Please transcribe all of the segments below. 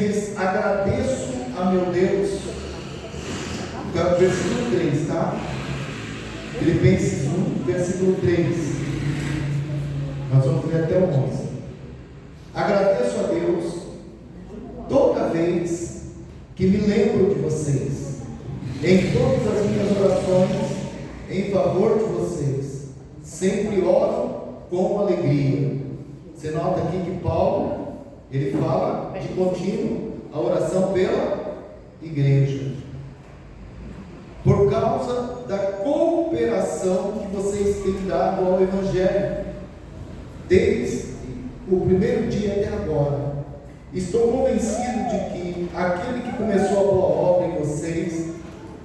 diz: agradeço a meu Deus. Versículo 3, tá? Filipenses 1, versículo 3. Nós vamos ler até o 11. Agradeço a Deus toda vez que me lembro de vocês, em todas as minhas orações em favor de vocês. Sempre oro com alegria. Você nota aqui que Paulo, ele fala de contínuo a oração pela igreja, por causa da cooperação que vocês têm dado ao Evangelho, desde o primeiro dia até agora. Estou convencido de que aquele que começou a boa obra em vocês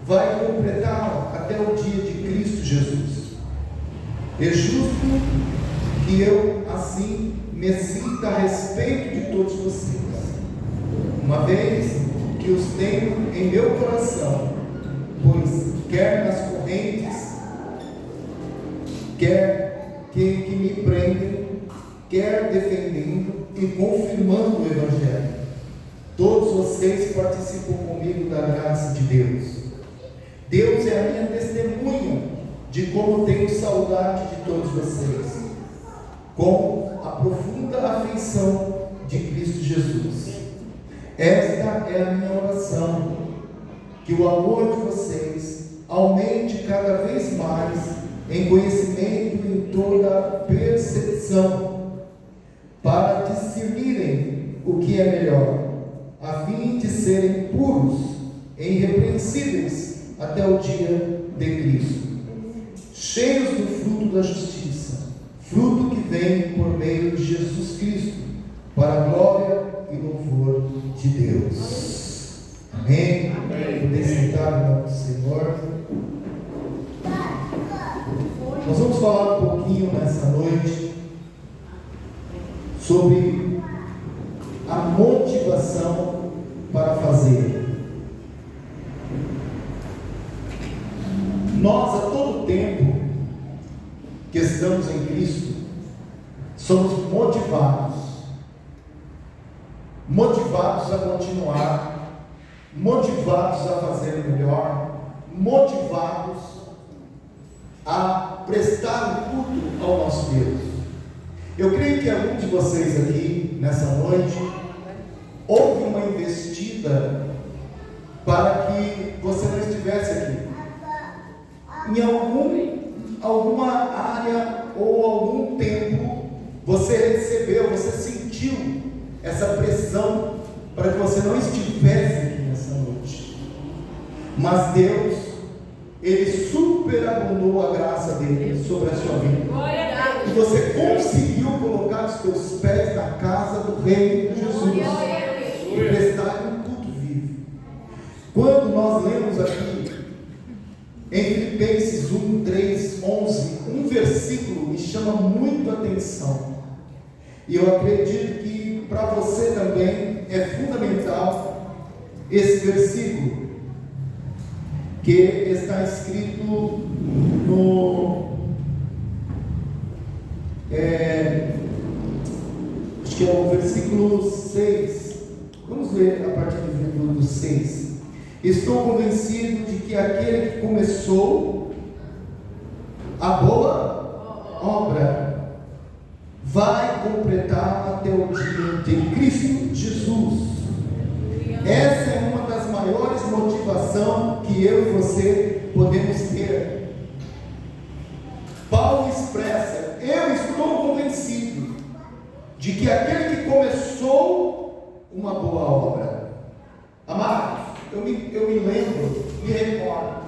vai completá-la até o dia de Cristo Jesus. É justo que eu assim me sinta a respeito de todos vocês, uma vez que os tenho em meu coração, pois quer nas correntes, quer que me prendem, quer defendendo e confirmando o Evangelho, todos vocês participam comigo da graça de Deus. Deus é a minha testemunha de como tenho saudade de todos vocês, com a profunda afeição de Cristo Jesus. Esta é a minha oração, que o amor de vocês aumente cada vez mais em conhecimento e em toda percepção, para discernirem o que é melhor, a fim de serem puros e irrepreensíveis até o dia de Cristo, cheios do fruto da justiça, fruto que vem por meio de Jesus Cristo, para a glória e louvor de Deus. Amém? Poder sentar no nome do Senhor. Nós vamos falar um pouquinho nessa noite sobre a motivação para fazer. Nós, a todo tempo que estamos em Cristo, somos motivados a continuar, motivados a fazer melhor, motivados a prestar um culto ao nosso Deus. Eu creio que alguns de vocês aqui, nessa noite, houve uma investida para que você não estivesse aqui. Em alguma área ou algum tempo, você recebeu, você sentiu essa pressão para que você não estivesse aqui nessa noite. Mas Deus, Ele superabundou a graça dele sobre a sua vida. E você conseguiu colocar os teus pés na casa do Rei Jesus e prestar um culto vivo. Quando nós lemos aqui em Filipenses 1, 3, 11, um versículo me chama muito a atenção, e eu acredito que para você também é fundamental esse versículo, que está escrito no acho que é o versículo 6. Vamos ler a partir do versículo 6. Estou convencido de que aquele que começou a boa obra vai completar até o dia de Cristo Jesus. Essa é uma das maiores motivações que eu e você podemos ter. Paulo expressa: eu estou convencido de que aquele que começou uma boa obra. Amados, eu me lembro, me recordo,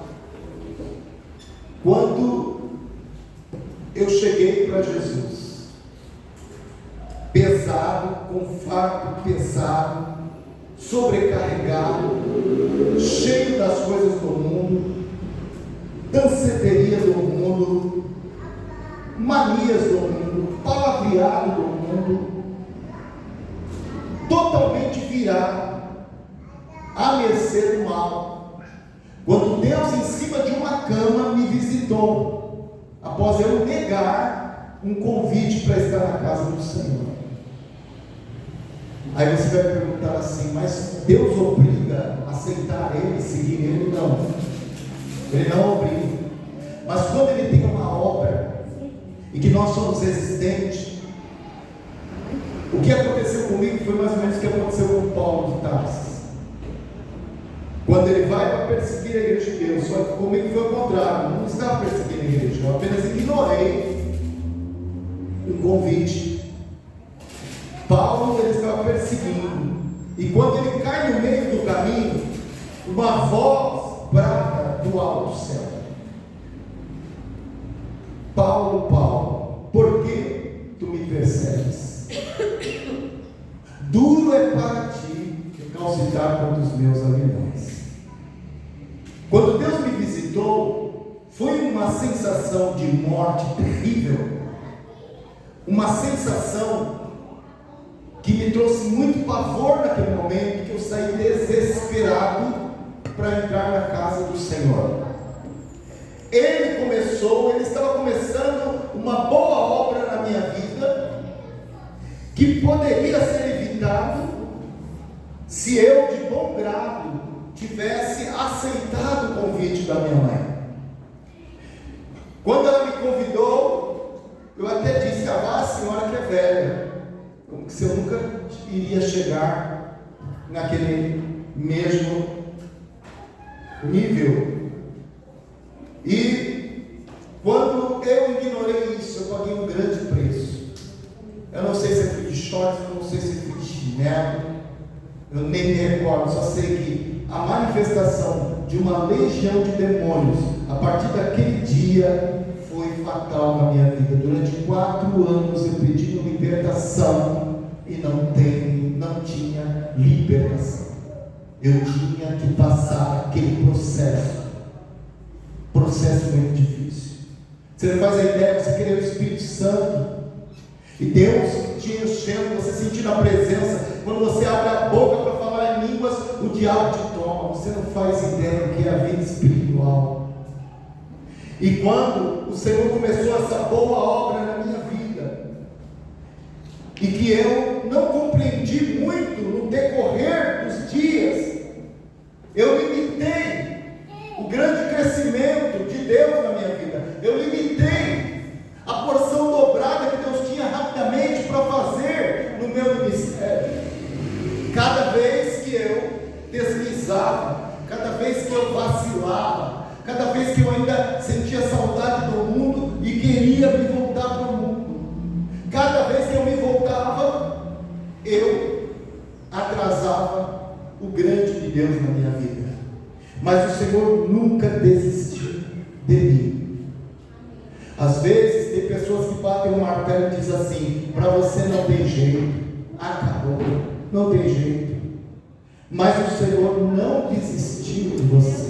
quando eu cheguei para Jesus, pesado, com fardo pesado, sobrecarregado, cheio das coisas do mundo, danceteria do mundo, manias do mundo, palavreado do mundo, totalmente virado à mercê do mal, quando Deus, em cima de uma cama, me visitou, após eu negar um convite para estar na casa do Senhor. Aí você vai perguntar assim: mas Deus obriga a aceitar Ele, seguir Ele, não. Ele não obriga. Mas quando Ele tem uma obra, e que nós somos resistentes, o que aconteceu comigo foi mais ou menos o que aconteceu com Paulo de Tarso. Quando ele vai para perseguir a igreja de Deus, só que comigo foi o contrário, não estava perseguindo a igreja, eu apenas ignorei um convite. Paulo ele estava perseguindo, e quando ele cai no meio do caminho, uma voz brada do alto céu: Paulo, Paulo, por que tu me persegues? Duro é para ti recalcitrar contra os meus aguilhões. Quando Deus me visitou, foi uma sensação de morte terrível, uma sensação que me trouxe muito pavor naquele momento, que eu saí desesperado para entrar na casa do Senhor. Ele estava começando uma boa obra na minha vida, que poderia ser evitado se eu, de bom grado, tivesse aceitado o convite da minha mãe. Quando ela me convidou, eu até disse: vá, a senhora que é velha, como se eu nunca iria chegar naquele mesmo nível. E quando eu ignorei isso, eu paguei um grande preço. Eu não sei se eu fui de shorts, eu não sei se eu fui de chinelo, eu nem me recordo, só sei que a manifestação de uma legião de demônios, a partir daquele dia, foi fatal na minha vida. Durante 4 anos eu pedi libertação e não tinha libertação. Eu tinha que passar aquele processo muito difícil. Você não faz a ideia, você querer o Espírito Santo, e Deus te enchendo, você sentindo a presença. Quando você abre a boca para falar em línguas, o diabo te toma. Você não faz ideia do que é a vida espiritual. E quando o Senhor começou essa boa obra na minha vida, e que eu não compreendi muito no decorrer dos dias, eu limitei o grande crescimento de Deus na minha vida. Eu limitei a porção dobrada que Deus tinha rapidamente para fazer no meu ministério. Cada vez que eu deslizava, cada vez que eu vacilava, cada vez que eu ainda sentia saudade do mundo e queria me voltar para o mundo, cada vez que eu me voltava, eu atrasava o grande de Deus na minha vida. Mas o Senhor nunca desistiu de mim. Às vezes tem pessoas que batem o martelo e dizem assim: para você não tem jeito, acabou, não tem jeito. Mas o Senhor não desistiu de você.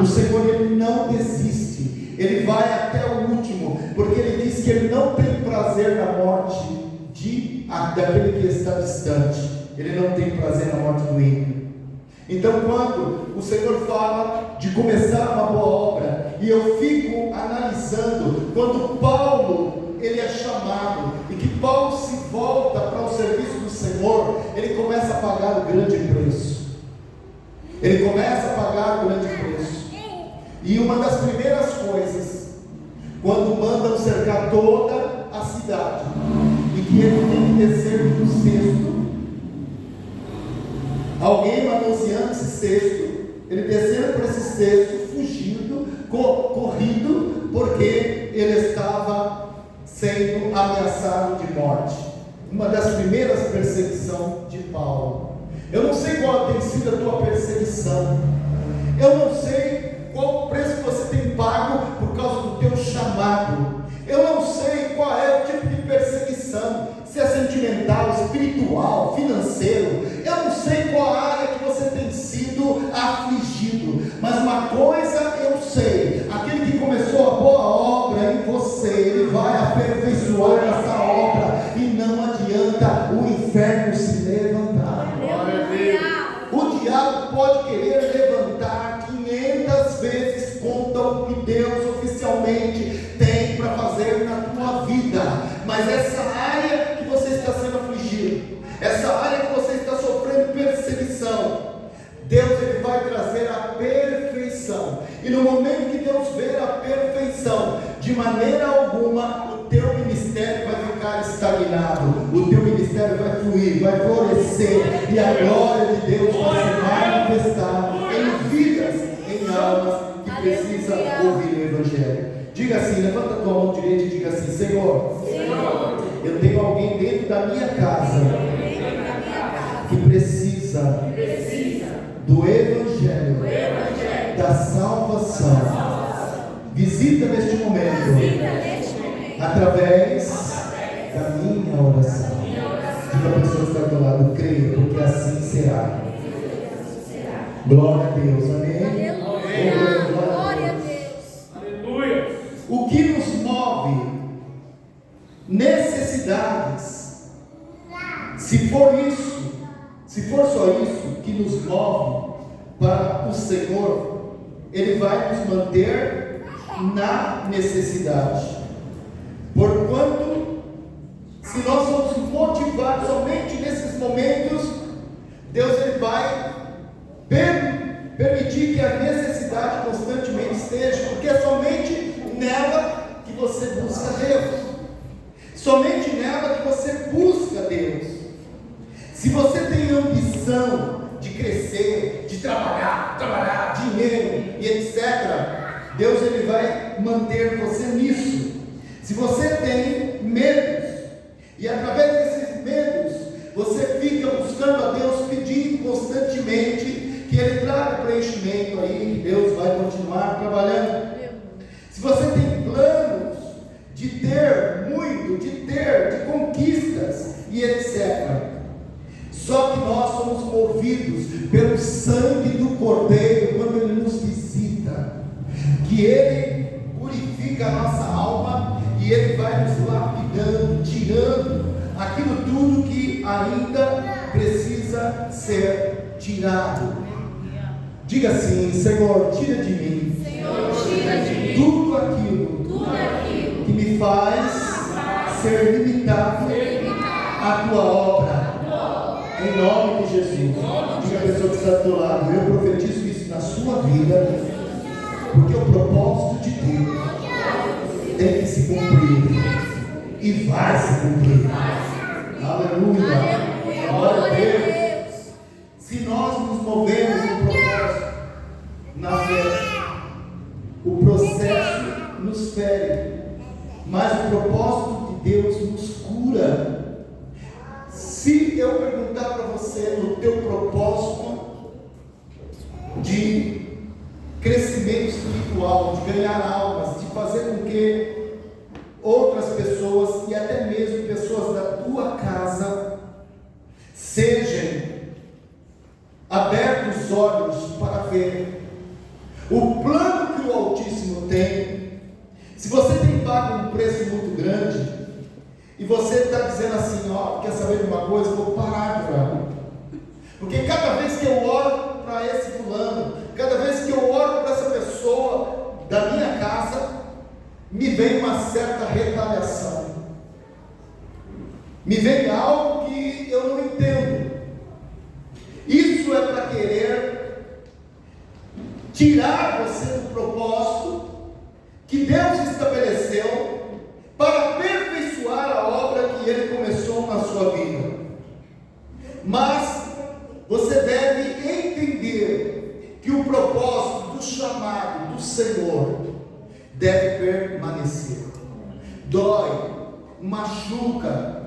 O Senhor, Ele não desiste, Ele vai até o último, porque Ele diz que Ele não tem prazer na morte daquele que está distante. Ele não tem prazer na morte do ímpio. Então, quando o Senhor fala de começar uma boa obra, e eu fico analisando, quando Paulo ele é chamado, e que Paulo se volta para o serviço do Senhor, ele começa a pagar o grande preço. Ele começa a pagar o grande preço. E uma das primeiras coisas, quando mandam cercar toda a cidade, e que ele tem que descer no cesto, alguém manuseando esse cesto, ele descendo para esse cesto, fugindo, corrido, porque ele estava sendo ameaçado de morte. Uma das primeiras perseguições de Paulo. Eu não sei qual tem sido a tua perseguição, eu não sei qual o preço que você tem pago por causa do teu chamado, eu não sei qual é o tipo de perseguição, se é sentimental, espiritual, financeiro, eu não sei qual a área que você tem sido afligido, mas uma coisa eu sei: aquele que começou a boa obra em você, ele vai aperfeiçoar essa obra, e não adianta o inferno se levantar. O diabo pode querer levantar 500 vezes contra o que Deus oficialmente tem para fazer na tua vida, mas essa área que você está sendo afligido, essa área que você está sofrendo perseguição, Deus ele vai trazer a perfeição. E no momento que Deus ver a perfeição, de maneira alguma o teu ministério vai ficar estagnado. O teu ministério vai fluir, vai florescer, e a glória de Deus vai se manifestar em vidas, em almas que precisam ouvir o Evangelho. Diga assim, levanta a tua mão direita e diga assim: Senhor, eu tenho alguém dentro da minha casa que precisa do Evangelho, da salvação. Visita neste momento, através da minha oração. Diga a pessoa que está do lado: creia, porque assim será. Glória a Deus, amém? Glória a Deus. Aleluia. O que nos move? Necessidades. Se for só isso que nos move para o Senhor, Ele vai nos manter na necessidade. Porquanto, se nós somos motivados somente nesses momentos, Deus ele vai permitir que a necessidade constantemente esteja, porque é somente nela que você busca Deus, somente nela que você busca Deus. Se você tem ambição de crescer, de trabalhar, dinheiro e etc., Deus ele vai manter você nisso. Se você tem medos, e através desses medos, você fica buscando a Deus, pedindo constantemente que Ele traga preenchimento aí, que Deus vai continuar trabalhando. Se você tem planos de ter muito, de conquistas e etc., só que nós somos movidos pelo sangue do Cordeiro quando Ele nos visita, que Ele purifica a nossa alma e Ele vai nos lapidando, tirando aquilo tudo que ainda precisa ser tirado. Diga assim: Senhor, tira de mim, tudo aquilo que me faz ser limitado à tua obra. Em nome de Jesus. Diga a pessoa que está do teu lado: eu profetizo isso na sua vida, porque o propósito de Deus tem que se cumprir e vai se cumprir. Aleluia. Glória a Deus. Se nós nos movemos no propósito, na fé, o processo nos fere, mas o propósito de Deus nos cura. Se eu perguntar para você no teu propósito de crescimento espiritual, de ganhar almas, de fazer com que outras pessoas e até mesmo pessoas da tua casa sejam abertos os olhos para ver o plano que o Altíssimo tem. Se você tem pago um preço muito grande e você está dizendo assim: ó, quer saber de uma coisa? Vou parar de orar, porque cada vez que eu oro para esse fulano, cada vez que eu oro para essa pessoa da minha casa, me vem uma certa retaliação, me vem algo que eu não entendo. Isso é para querer tirar você do propósito que Deus estabeleceu para aperfeiçoar a obra que Ele começou na sua vida. Mas você deve entender que o propósito do chamado do Senhor deve permanecer. Dói, machuca,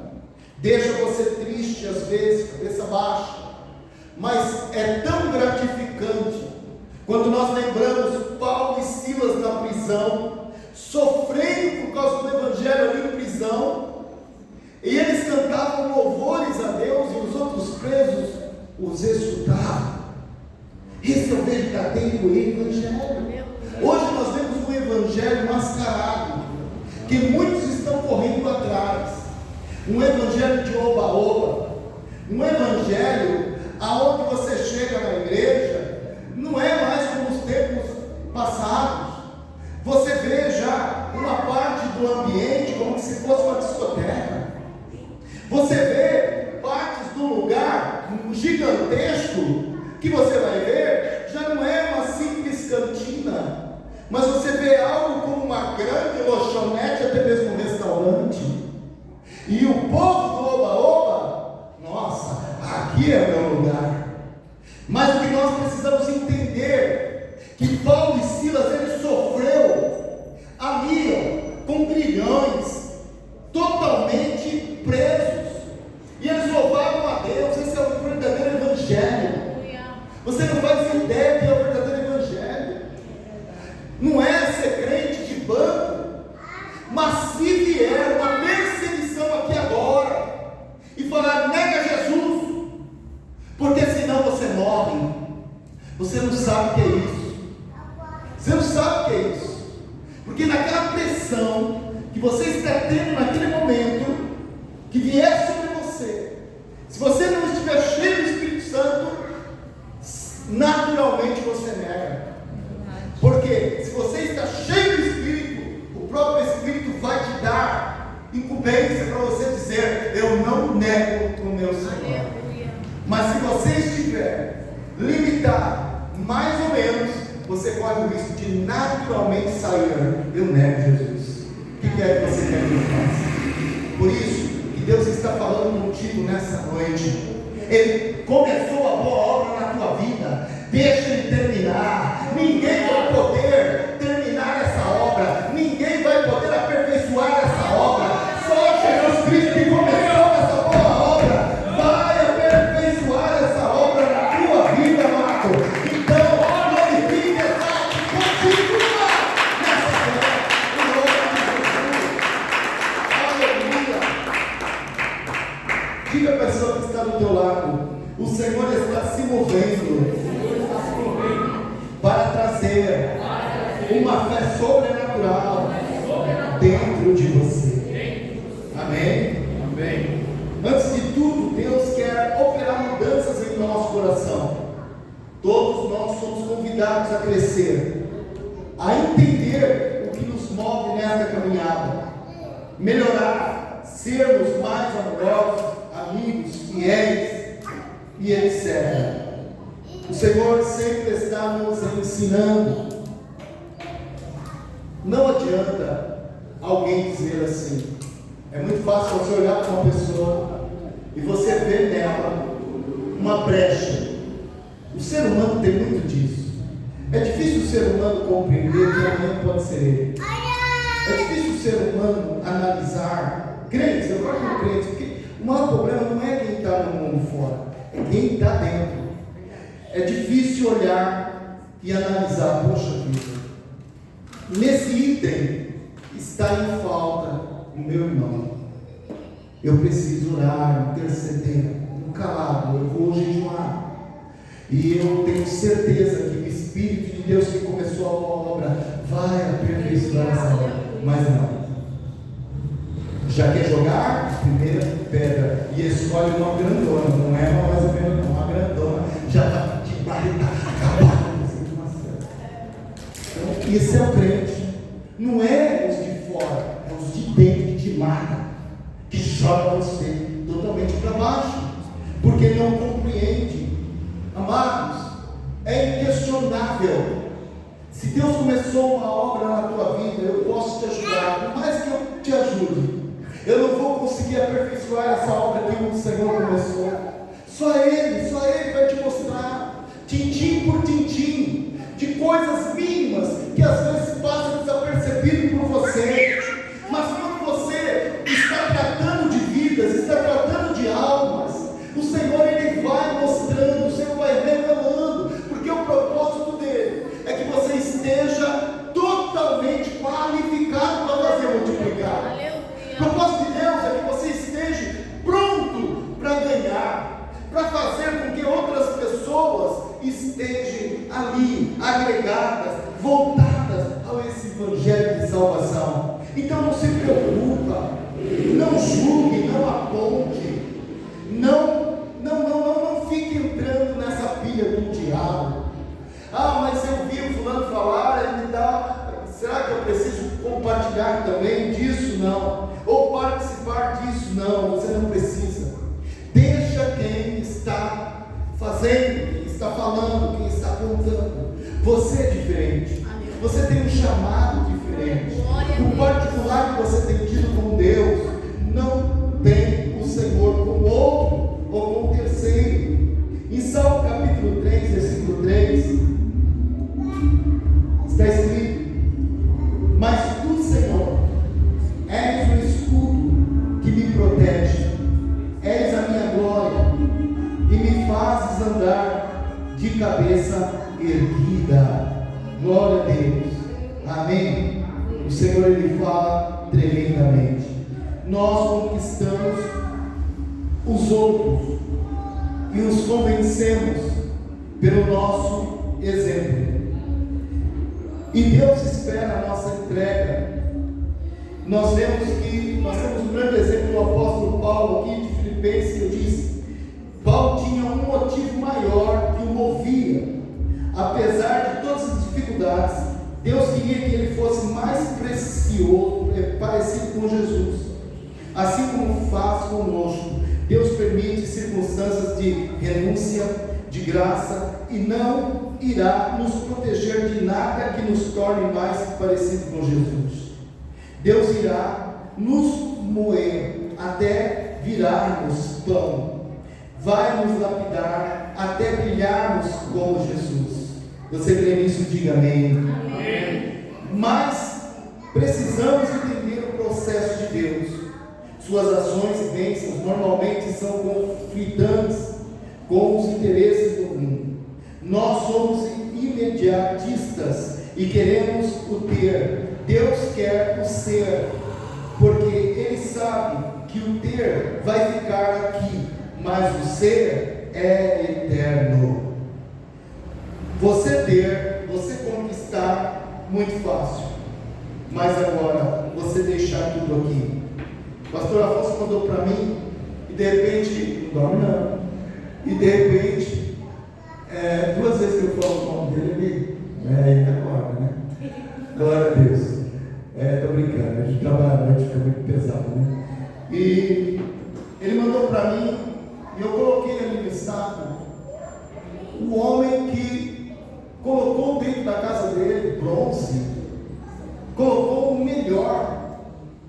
deixa você triste às vezes, cabeça baixa, mas é tão gratificante quando nós lembramos Paulo e Silas na prisão, sofrendo por causa do Evangelho ali em prisão, e eles cantavam louvores a Deus e os outros presos os escutavam. Esse é o verdadeiro Evangelho. Hoje nós vemos um Evangelho mascarado, que muitos estão correndo atrás, um Evangelho de oba-oba, um Evangelho aonde você chega na igreja, não é mais como os tempos passados. Você vê já uma parte do ambiente como se fosse uma discoteca. Você vê partes do lugar gigantesco que você vai ver já não é uma simples cantina, mas você vê algo como uma grande lanchonete, até mesmo um restaurante. E o povo do Oba-Oba, nossa, aqui é o meu lugar. Mas o que nós precisamos entender, que Paulo e Silas, ele sofreu ali, com grilhões, totalmente presos, e eles louvavam a Deus. Esse é o verdadeiro evangelho. Você não faz ideia que é o verdadeiro evangelho. Não é ser crente de banco, mas se vier uma perseguição aqui agora e falar nega Jesus, porque senão você morre, você não sabe o que é isso. Você não sabe o que é isso. Porque naquela pressão que você está tendo naquele momento, que vier sobre você, se você não estiver cheio do Espírito Santo, naturalmente você nega. Porque se você está cheio do Espírito, o próprio Espírito vai te dar incumbência para você dizer: eu não nego o meu Senhor. Mas se você estiver limitado, mais ou menos, você corre o risco de naturalmente sair: eu nego Jesus. O que é que você quer que eu faça? Por isso que Deus está falando contigo nessa noite. Ele começou a boa obra na tua vida, deixa ele terminar. Ninguém vai poder terminar essa obra, ninguém vai poder aperfeiçoar essa obra. Só Jesus Cristo, que começou essa boa obra, vai aperfeiçoar essa obra na tua vida, amado. Então, glorifique e continua nessa obra, em nome de Jesus. Aleluia. Diga a pessoa que está do teu lado: o Senhor está se movendo para trazer uma fé sobrenatural dentro de você. Amém? Amém. Antes de tudo, Deus quer operar mudanças em nosso coração. Todos nós somos convidados a crescer, a entender o que nos move nesta caminhada, melhorar, sermos mais amorosos, amigos, fiéis e etc. O Senhor sempre está nos ensinando. Não adianta alguém dizer assim. É muito fácil você olhar para uma pessoa e você ver nela uma brecha. O ser humano tem muito disso. É difícil o ser humano compreender que amanhã pode ser ele. É difícil o ser humano analisar. Crentes, eu falo com crentes, porque o maior problema não é quem está no mundo fora, é quem está dentro. É difícil olhar e analisar: poxa vida, nesse item está em falta o meu irmão. Eu preciso orar, interceder, no calado, eu vou jejuar. E eu tenho certeza que o Espírito de Deus que começou a obra vai aperfeiçoar essa obra. Mas não. Já quer jogar? Primeira pedra. E escolhe uma grandona, não é uma mais ou menos, uma grandona. Já está de barriga acabada. Então, esse é o crente. Não é os de fora, é os de dentro que te mata, que joga você totalmente para baixo, porque não compreende. Amados, é inquestionável. Se Deus começou uma obra na tua vida, eu posso te ajudar. Por mais que eu te ajude, eu não vou conseguir aperfeiçoar essa obra que o Senhor começou. Só Ele vai te mostrar, tintim por tintim, de coisas mínimas que às vezes passam desapercebido por você. Mas quando você está tratando de vidas, está tratando de almas, o Senhor ele vai mostrando, o Senhor vai revelando, porque o propósito dele é que você esteja totalmente qualificado para fazer multiplicar. O propósito de Deus é que você esteja pronto para ganhar, para fazer com que outras pessoas estejam ali, agregadas, voltadas ao esse evangelho de salvação. Então não se preocupa, não julgue, não aponte, não fique entrando nessa pilha do diabo. Ah, mas eu vi o fulano falar, ele me dá, será que eu preciso compartilhar também disso? Não. Ou participar disso? Não, você não precisa. Deixa quem está fazendo, quem está está falando, quem está contando. Você é diferente. Você tem um chamado diferente. O particular que você tem tido com Deus não tem o Senhor com outro ou com o terceiro. Em Salmo capítulo 3, versículo 3, está escrito: mas tu, Senhor, és o escudo que me protege, és a minha glória e me fazes andar de cabeça erguida. Glória a Deus. Amém. O Senhor, Ele fala tremendamente. Nós conquistamos os outros e os convencemos pelo nosso exemplo. E Deus espera a nossa entrega. Nós temos um grande exemplo do apóstolo Paulo aqui de Filipenses, que eu disse. Paulo tinha um motivo maior que o movia. Apesar de todas as dificuldades, Deus queria que ele fosse mais precioso, parecido com Jesus. Assim como faz conosco, Deus permite circunstâncias de renúncia, de graça, e não irá nos proteger de nada que nos torne mais parecido com Jesus. Deus irá nos moer até virarmos pão, vai nos lapidar até brilharmos como Jesus. Você crê nisso? Diga amém. Amém. Mas precisamos entender o processo de Deus. Suas ações e bênçãos normalmente são conflitantes com os interesses do mundo. Nós somos imediatistas e queremos o ter. Deus quer o ser, porque Ele sabe que o ter vai ficar aqui, mas o ser é eterno. Você ter, você conquistar, muito fácil. Mas agora, você deixar tudo aqui. O pastor Afonso mandou para mim, e de repente, não dorme não. E de repente, 2 vezes que eu falo o nome dele, ele acorda, né? Glória a Deus. Estou brincando, a gente trabalha à noite, fica muito pesado, né? E ele mandou para mim, e eu coloquei ali no estado, o homem que colocou dentro da casa dele bronze, colocou o melhor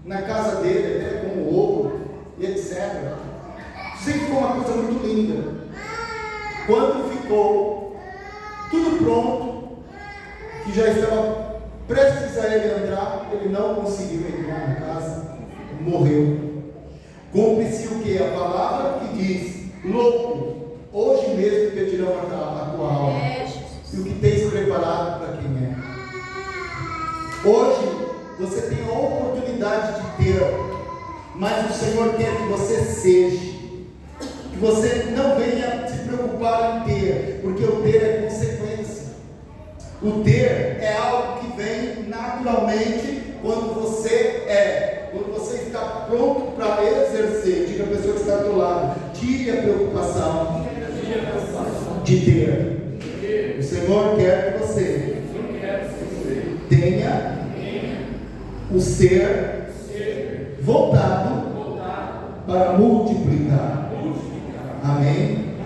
na casa dele, até como ouro e etc. Sempre ficou uma coisa muito linda. Quando ficou tudo pronto, que já estava prestes a ele entrar, ele não conseguiu entrar na casa, morreu. Cumpre-se o que? A palavra que diz: louco, hoje mesmo pedirão a tua alma, e o que tens preparado para quem é. Hoje você tem a oportunidade de ter, mas o Senhor quer que você seja, que você não venha se preocupar em ter, porque o ter é consequência. O ter é algo que vem naturalmente quando você está pronto para exercer. Diga a pessoa que está do lado: tire a preocupação de ter. O Senhor quer que você tenha o ser voltado para multiplicar. Amém?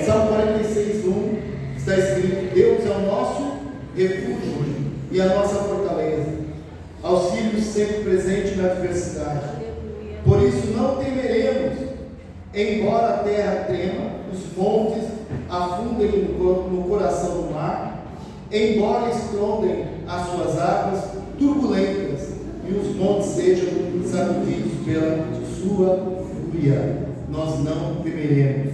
Salmo 46:1 está escrito: Deus é o nosso refúgio e a nossa fortaleza, auxílio sempre presente na adversidade. Por isso não temeremos, embora a terra trema, os montes afundem no coração do mar, embora estrondem as suas águas turbulentas e os montes sejam sacudidos pela sua fúria, nós não temeremos.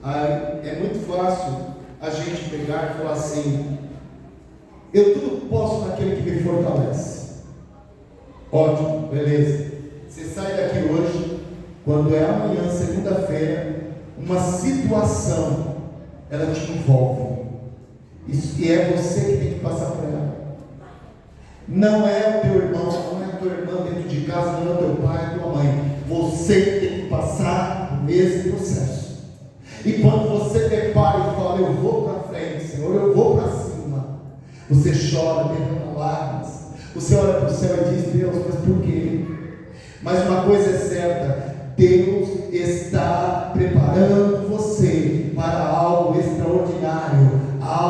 É muito fácil a gente pegar e falar assim: eu tudo posso naquele que me fortalece. Ótimo, beleza. Você sai daqui hoje, quando é amanhã, segunda-feira, uma situação, ela te envolve, e é você que tem que passar por ela. Não é o teu irmão, não é a tua irmã dentro de casa, não é o teu pai, a tua mãe. Você tem que passar o mesmo processo. E quando você depara e fala: eu vou para frente, Senhor, eu vou para cima, você chora, derrama lágrimas, você olha para o céu e diz: Deus, mas por quê? Mas uma coisa é certa: Deus está preparando você para algo extraordinário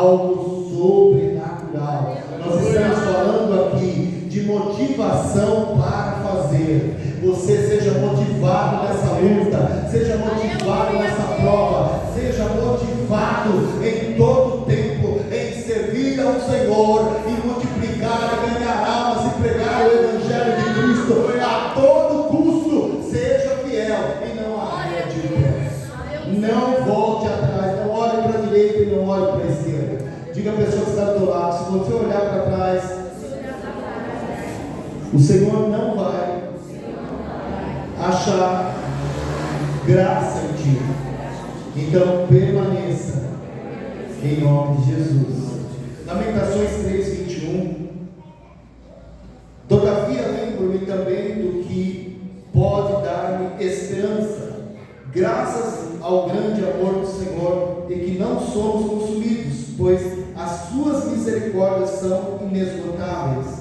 algo sobrenatural. Nós estamos falando aqui de motivação para fazer. Você seja motivado nessa luta, seja motivado nessa prova, seja motivado em todo tempo em servir ao Senhor e multiplicar, ganhar almas e pregar o Evangelho de Cristo a todo custo. Seja fiel e não arrede o pé. Não volte atrás, não olhe para a direita e não olhe para a esquerda. Diga a pessoa que está do teu lado: se você olhar para trás, o Senhor não vai achar graça em ti. Então permaneça em nome de Jesus. Lamentações 3:21. Todavia lembro-me também do que pode dar-me esperança, graças ao grande amor do Senhor, e que não somos consumidos, pois as suas misericórdias são inesgotáveis.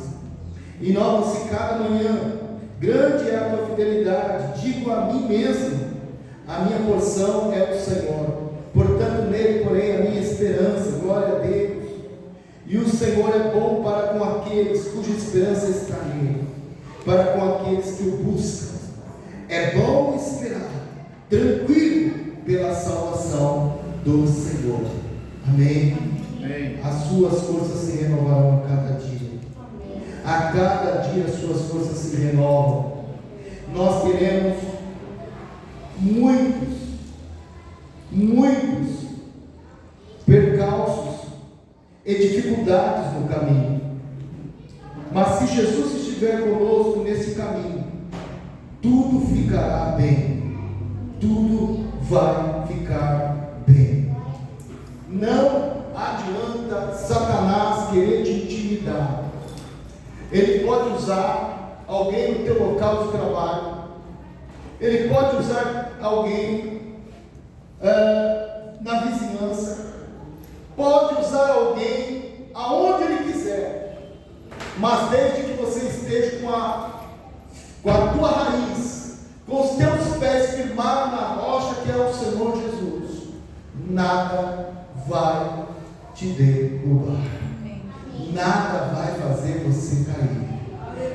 Inovam-se cada manhã. Grande é a tua fidelidade. Digo a mim mesmo: a minha porção é o Senhor. Portanto, nele porém a minha esperança. Glória a Deus. E o Senhor é bom para com aqueles cuja esperança está nele, para com aqueles que o buscam. É bom esperar, tranquilo, pela salvação do Senhor. Amém. Amém. As suas forças se renovarão a cada dia. A cada dia as suas forças se renovam. Nós teremos muitos percalços e dificuldades no caminho. Mas se Jesus estiver conosco nesse caminho, tudo ficará bem. Tudo vai ficar bem. Não adianta Satanás querer te intimidar. Ele pode usar alguém no teu local de trabalho. Ele pode usar alguém na vizinhança. Pode usar alguém aonde ele quiser. Mas desde que você esteja com a tua raiz, com os teus pés firmados na rocha que é o Senhor Jesus, nada vai te derrubar. Nada vai fazer você cair.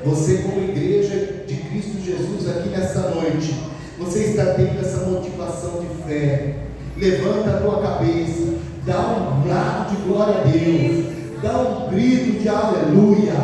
Você, como igreja de Cristo Jesus aqui nessa noite, você está tendo essa motivação de fé. Levanta a tua cabeça, dá um grito de glória a Deus, dá um grito de aleluia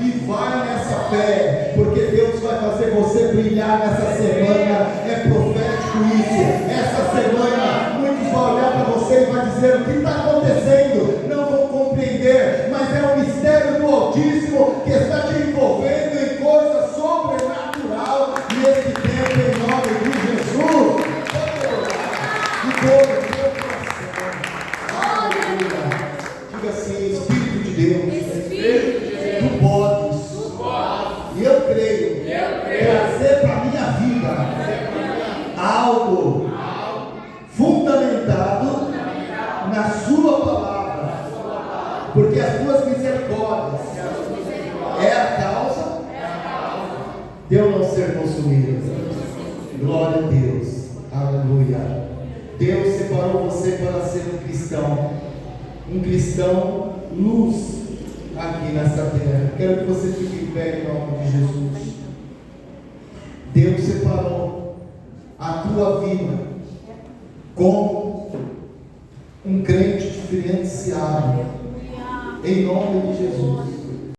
e vai nessa fé, porque Deus vai fazer você brilhar nessa semana. É profético isso. Essa semana muitos vão olhar para você e vão dizer: o que está acontecendo? Não vão compreender, mas é o mistério do Altíssimo que está te envolvendo em coisa sobrenatural nesse tempo, em nome de Jesus. De todo o teu coração. Aleluia. Diga assim: Espírito de Deus, tu podes, e eu creio, trazer para a minha vida algo fundamentado na sua palavra, porque as tuas misericórdias é a causa de eu não ser consumido. Glória a Deus, aleluia. Deus separou você para ser um cristão luz aqui nessa terra. Quero que você fique em pé em nome de Jesus. Deus separou a tua vida como um crente diferenciado, em nome de Jesus.